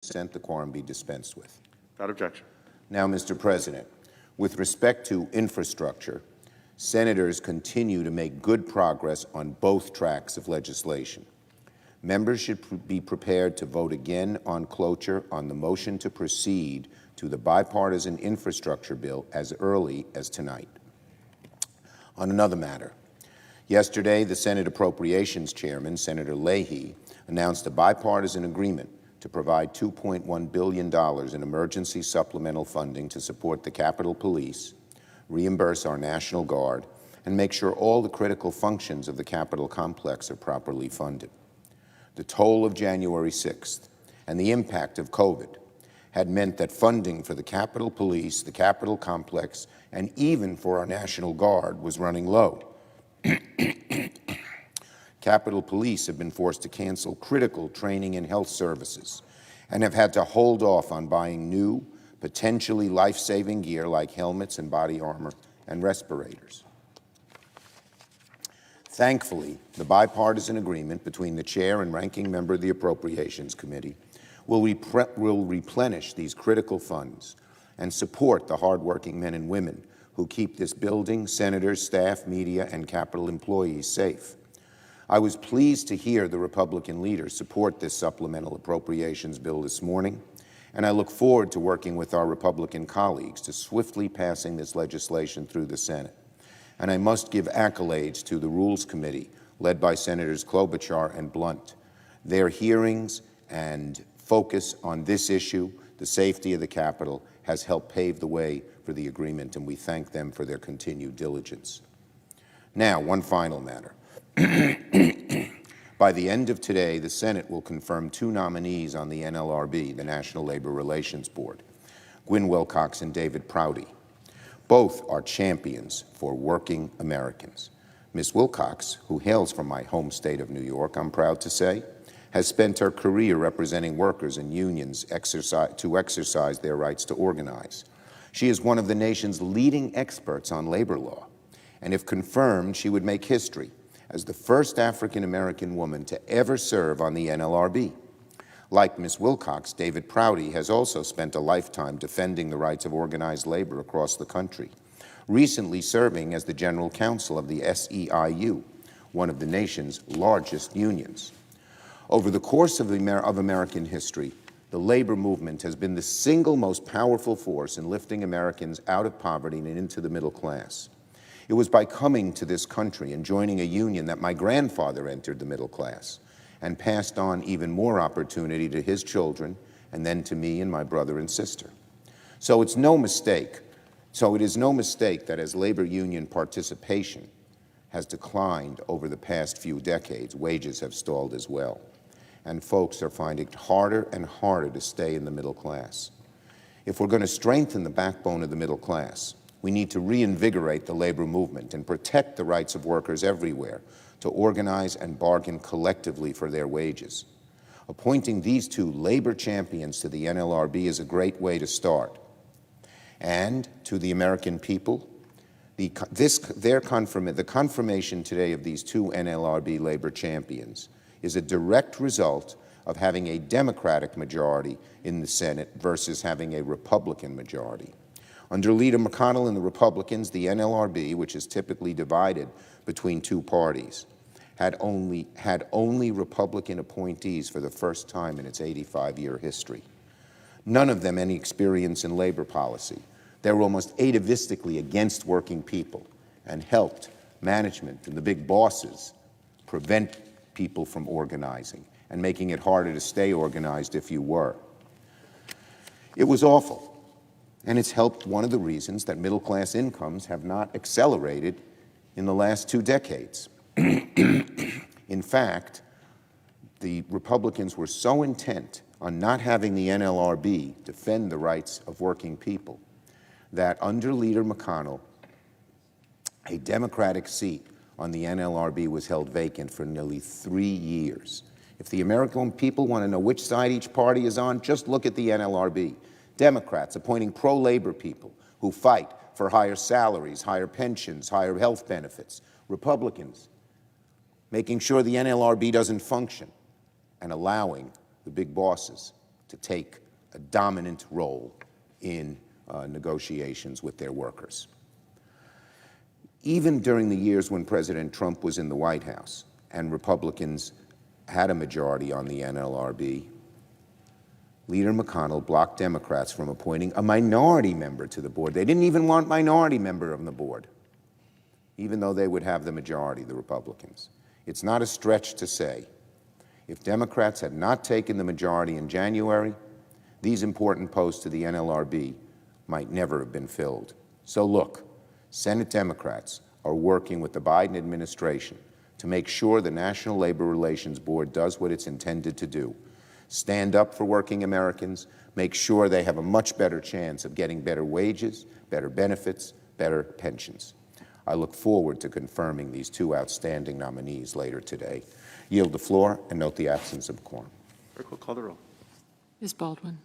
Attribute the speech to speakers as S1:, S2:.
S1: consent the quorum be dispensed with.
S2: Without objection.
S1: Now, Mr. President, with respect to infrastructure, senators continue to make good progress on both tracks of legislation. Members should be prepared to vote again on cloture on the motion to proceed to the bipartisan infrastructure bill as early as tonight. On another matter, yesterday the Senate Appropriations Chairman, Senator Leahy, announced a bipartisan agreement to provide $2.1 billion in emergency supplemental funding to support the Capitol Police, reimburse our National Guard, and make sure all the critical functions of the Capitol complex are properly funded. The toll of January 6th and the impact of COVID had meant that funding for the Capitol Police, the Capitol complex, and even for our National Guard was running low. Capitol Police have been forced to cancel critical training and health services and have had to hold off on buying new, potentially life-saving gear like helmets and body armor and respirators. Thankfully, the bipartisan agreement between the chair and ranking member of the Appropriations Committee will replenish these critical funds and support the hardworking men and women who keep this building, senators, staff, media, and Capitol employees safe. I was pleased to hear the Republican leaders support this supplemental appropriations bill this morning, and I look forward to working with our Republican colleagues to swiftly passing this legislation through the Senate. And I must give accolades to the Rules Committee, led by Senators Klobuchar and Blunt. Their hearings and focus on this issue, the safety of the Capitol, has helped pave the way for the agreement, and we thank them for their continued diligence. Now, one final matter. By the end of today, the Senate will confirm 2 nominees on the NLRB, the National Labor Relations Board, Gwyn Wilcox and David Prouty. Both are champions for working Americans. Ms. Wilcox, who hails from my home state of New York, I'm proud to say, has spent her career representing workers and unions to exercise their rights to organize. She is one of the nation's leading experts on labor law, and if confirmed, she would make history as the first African-American woman to ever serve on the NLRB. Like Ms. Wilcox, David Prouty has also spent a lifetime defending the rights of organized labor across the country, recently serving as the general counsel of the SEIU, one of the nation's largest unions. Over the course of American history, the labor movement has been the single most powerful force in lifting Americans out of poverty and into the middle class. It was by coming to this country and joining a union that my grandfather entered the middle class and passed on even more opportunity to his children and then to me and my brother and sister. So it is no mistake that as labor union participation has declined over the past few decades, wages have stalled as well. And folks are finding it harder and harder to stay in the middle class. If we're going to strengthen the backbone of the middle class, we need to reinvigorate the labor movement and protect the rights of workers everywhere to organize and bargain collectively for their wages. Appointing these 2 labor champions to the NLRB is a great way to start. And to the American people, the confirmation today of these 2 NLRB labor champions is a direct result of having a Democratic majority in the Senate versus having a Republican majority. Under Leader McConnell and the Republicans, the NLRB, which is typically divided between 2 parties, had only Republican appointees for the first time in its 85-year history. None of them any experience in labor policy. They were almost atavistically against working people and helped management and the big bosses prevent people from organizing and making it harder to stay organized if you were. It was awful. And it's helped one of the reasons that middle-class incomes have not accelerated in the last 2 decades. In fact, the Republicans were so intent on not having the NLRB defend the rights of working people that under Leader McConnell, a Democratic seat on the NLRB was held vacant for nearly 3 years. If the American people want to know which side each party is on, just look at the NLRB. Democrats appointing pro-labor people who fight for higher salaries, higher pensions, higher health benefits. Republicans making sure the NLRB doesn't function and allowing the big bosses to take a dominant role in negotiations with their workers. Even during the years when President Trump was in the White House and Republicans had a majority on the NLRB, Leader McConnell blocked Democrats from appointing a minority member to the board. They didn't even want minority member on the board, even though they would have the majority, the Republicans. It's not a stretch to say, if Democrats had not taken the majority in January, these important posts to the NLRB might never have been filled. So look, Senate Democrats are working with the Biden administration to make sure the National Labor Relations Board does what it's intended to do. Stand up for working Americans, make sure they have a much better chance of getting better wages, better benefits, better pensions. I look forward to confirming these two outstanding nominees later today. Yield the floor and note the absence of quorum.
S2: Clerk will call the roll.
S3: Ms. Baldwin.